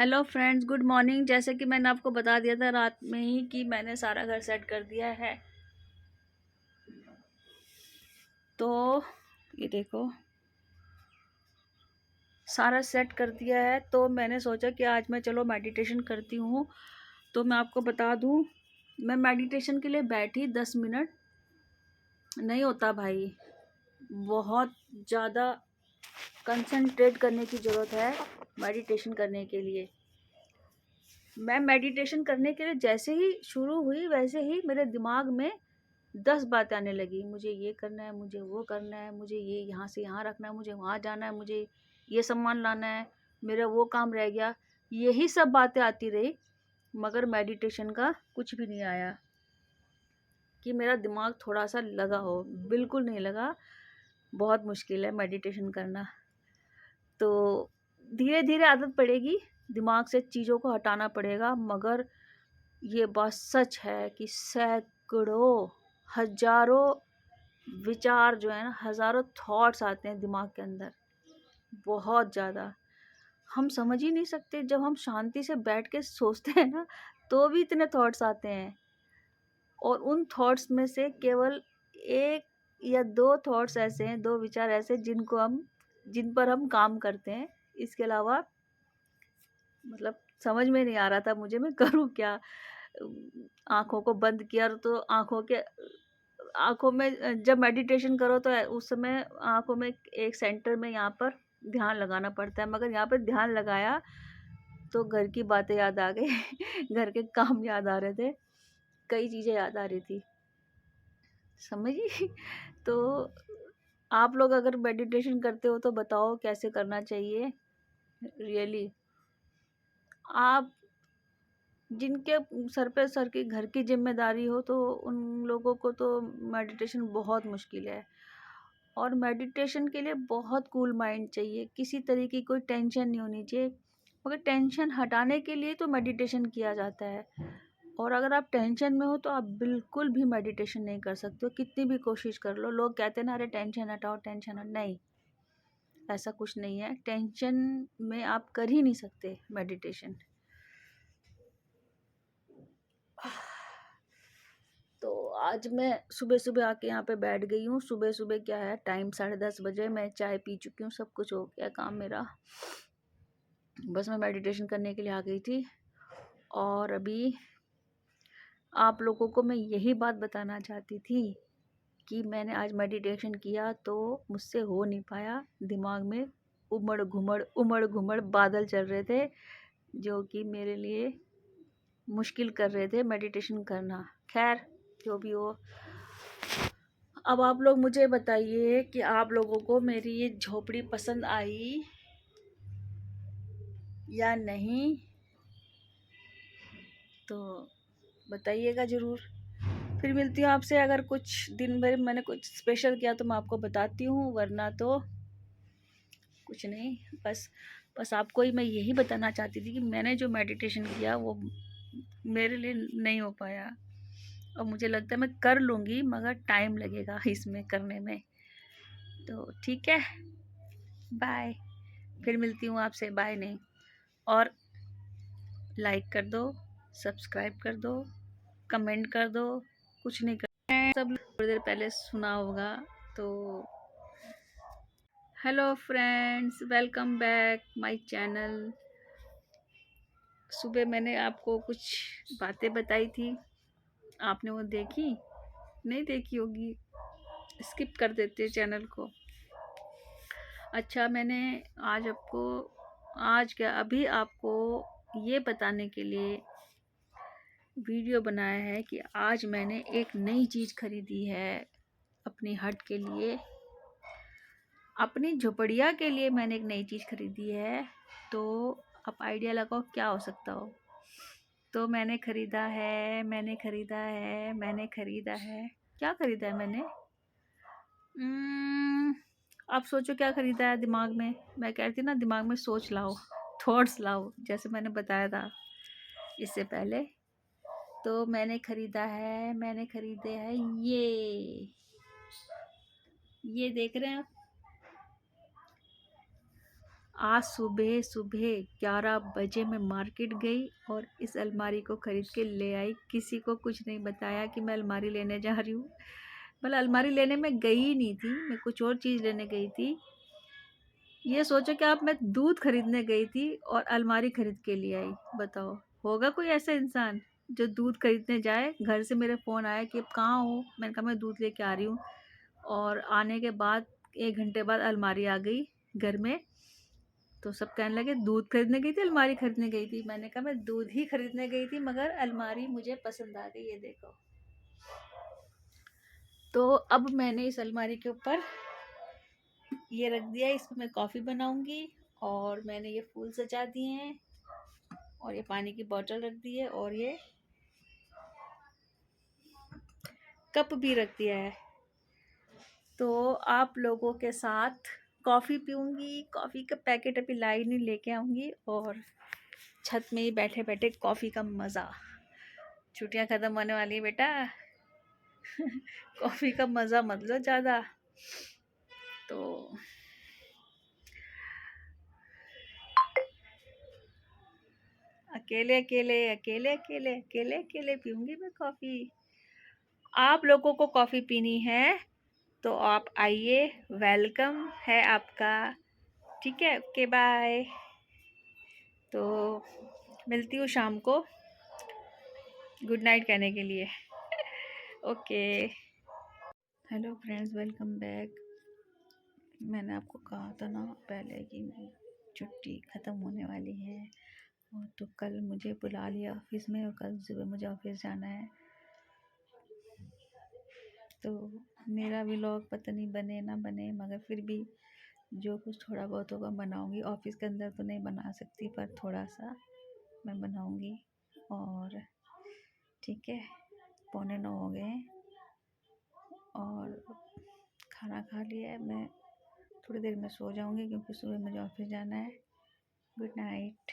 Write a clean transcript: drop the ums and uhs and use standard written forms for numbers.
Hello friends, good morning. जैसे कि मैंने आपको बता दिया था रात में ही कि मैंने सारा घर सेट कर दिया है। तो ये देखो, सारा सेट कर दिया है। तो मैंने सोचा कि आज मैं चलो मेडिटेशन करती हूँ। तो मैं आपको बता दूँ, मैं मेडिटेशन के लिए बैठी 10 मिनट नहीं होता भाई। बहुत ज़्यादा कंसंट्रेट करने की ज़रूरत है मेडिटेशन करने के लिए। मैं मेडिटेशन करने के लिए जैसे ही शुरू हुई वैसे ही मेरे दिमाग में 10 बातें आने लगी। मुझे ये करना है, मुझे वो करना है, मुझे ये यहाँ से यहाँ रखना है, मुझे वहाँ जाना है, मुझे ये सामान लाना है, मेरा वो काम रह गया। यही सब बातें आती रही, मगर मेडिटेशन का कुछ भी नहीं आया कि मेरा दिमाग थोड़ा सा लगा हो। बिल्कुल नहीं लगा। बहुत मुश्किल है मेडिटेशन करना। तो धीरे धीरे आदत पड़ेगी, दिमाग से चीज़ों को हटाना पड़ेगा। मगर ये बात सच है कि सैकड़ों हजारों विचार जो है ना, हजारों थॉट्स आते हैं दिमाग के अंदर। बहुत ज़्यादा हम समझ ही नहीं सकते। जब हम शांति से बैठ के सोचते हैं ना, तो भी इतने थॉट्स आते हैं। और उन थॉट्स में से केवल एक या दो थॉट्स ऐसे हैं, दो विचार ऐसे जिन पर हम काम करते हैं। इसके अलावा मतलब समझ में नहीं आ रहा था मुझे, मैं करूँ क्या। आँखों को बंद किया तो आँखों में जब मेडिटेशन करो तो उस समय आँखों में एक सेंटर में यहाँ पर ध्यान लगाना पड़ता है। मगर यहाँ पर ध्यान लगाया तो घर की बातें याद आ गई घर के काम याद आ रहे थे, कई चीज़ें याद आ रही थी, समझी। तो आप लोग अगर मेडिटेशन करते हो तो बताओ कैसे करना चाहिए। रियली आप जिनके सर की घर की जिम्मेदारी हो, तो उन लोगों को तो मेडिटेशन बहुत मुश्किल है। और मेडिटेशन के लिए बहुत कूल माइंड चाहिए, किसी तरह की कोई टेंशन नहीं होनी चाहिए। मगर टेंशन हटाने के लिए तो मेडिटेशन किया जाता है। और अगर आप टेंशन में हो तो आप बिल्कुल भी मेडिटेशन नहीं कर सकते हो, कितनी भी कोशिश कर लो। लोग कहते हैं ना, अरे टेंशन हटाओ टेंशन हटाओ। नहीं, ऐसा कुछ नहीं है। टेंशन में आप कर ही नहीं सकते मेडिटेशन। तो आज मैं सुबह सुबह आके यहाँ पे बैठ गई हूँ। सुबह सुबह क्या है, टाइम 10:30 बजे। मैं चाय पी चुकी हूँ, सब कुछ हो गया काम मेरा। बस मैं मेडिटेशन करने के लिए आ गई थी। और अभी आप लोगों को मैं यही बात बताना चाहती थी कि मैंने आज मेडिटेशन किया तो मुझसे हो नहीं पाया। दिमाग में उमड़ घुमड़ बादल चल रहे थे, जो कि मेरे लिए मुश्किल कर रहे थे मेडिटेशन करना। खैर, जो भी हो। अब आप लोग मुझे बताइए कि आप लोगों को मेरी ये झोपड़ी पसंद आई या नहीं, तो बताइएगा ज़रूर। फिर मिलती हूँ आपसे। अगर कुछ दिन भर मैंने कुछ स्पेशल किया तो मैं आपको बताती हूँ, वरना तो कुछ नहीं। बस बस आपको ही मैं यही बताना चाहती थी कि मैंने जो मेडिटेशन किया वो मेरे लिए नहीं हो पाया। और मुझे लगता है मैं कर लूँगी, मगर टाइम लगेगा इसमें करने में। तो ठीक है, बाय। फिर मिलती हूँ आपसे। बाय नहीं, और लाइक कर दो, सब्सक्राइब कर दो, कमेंट कर दो। कुछ नहीं कर सब थोड़ी देर पहले सुना होगा। तो hello friends, welcome back my channel. सुबह मैंने आपको कुछ बातें बताई थी, आपने वो देखी? नहीं देखी होगी, स्किप कर देते चैनल को। अच्छा, मैंने अभी आपको ये बताने के लिए वीडियो बनाया है कि आज मैंने एक नई चीज़ खरीदी है अपनी हट के लिए। अपनी झोपड़िया के लिए मैंने एक नई चीज़ खरीदी है। तो आप आइडिया लगाओ क्या हो सकता हो। तो मैंने खरीदा है, क्या खरीदा है मैंने? आप सोचो क्या खरीदा है दिमाग में। मैं कहती ना, दिमाग में सोच लाओ, थॉट्स लाओ, जैसे मैंने बताया था इससे पहले। तो मैंने खरीदे हैं ये देख रहे हैं आप। आज सुबह सुबह 11 बजे मैं मार्केट गई और इस अलमारी को ख़रीद के ले आई। किसी को कुछ नहीं बताया कि मैं अलमारी लेने जा रही हूँ। मतलब अलमारी लेने में गई ही नहीं थी, मैं कुछ और चीज़ लेने गई थी। ये सोचो कि आप मैं दूध खरीदने गई थी और अलमारी खरीद के लिए आई। बताओ, होगा कोई ऐसा इंसान जो दूध खरीदने जाए? घर से मेरे फ़ोन आया कि अब कहाँ हो? मैंने कहा मैं दूध लेके आ रही हूँ। और आने के बाद 1 घंटे बाद अलमारी आ गई घर में। तो सब कहने लगे दूध खरीदने गई थी, अलमारी खरीदने गई थी। मैंने कहा मैं दूध ही खरीदने गई थी, मगर अलमारी मुझे पसंद आ गई, ये देखो। तो अब मैंने इस अलमारी के ऊपर ये रख दिया, इसमें मैं कॉफ़ी बनाऊंगी। और मैंने ये फूल सजा दिए हैं और ये पानी की बोतल रख दी है और ये कप भी रख दिया है। तो आप लोगों के साथ कॉफ़ी पीऊँगी, कॉफ़ी का पैकेट अभी लाई नहीं, लेके आऊँगी। और छत में ही बैठे बैठे कॉफ़ी का मज़ा। छुट्टियाँ ख़त्म होने वाली है बेटा। कॉफ़ी का मज़ा मत लो ज़्यादा। तो अकेले अकेले अकेले अकेले अकेले अकेले पीऊँगी मैं कॉफ़ी। आप लोगों को कॉफ़ी पीनी है तो आप आइए, वेलकम है आपका। ठीक है, ओके बाय। तो मिलती हूँ शाम को गुड नाइट कहने के लिए। Okay, hello friends, welcome back. मैंने आपको कहा था ना पहले कि छुट्टी ख़त्म होने वाली है, और तो कल मुझे बुला लिया ऑफिस में और कल सुबह मुझे ऑफिस जाना है। तो मेरा व्लॉग पता नहीं बने ना बने, मगर फिर भी जो कुछ थोड़ा बहुत होगा बनाऊंगी। ऑफिस के अंदर तो नहीं बना सकती, पर थोड़ा सा मैं बनाऊंगी। और ठीक है, 8:45 हो गए हैं और खाना खा लिया है। मैं थोड़ी देर में सो जाऊंगी क्योंकि सुबह मुझे ऑफिस जाना है। Good night.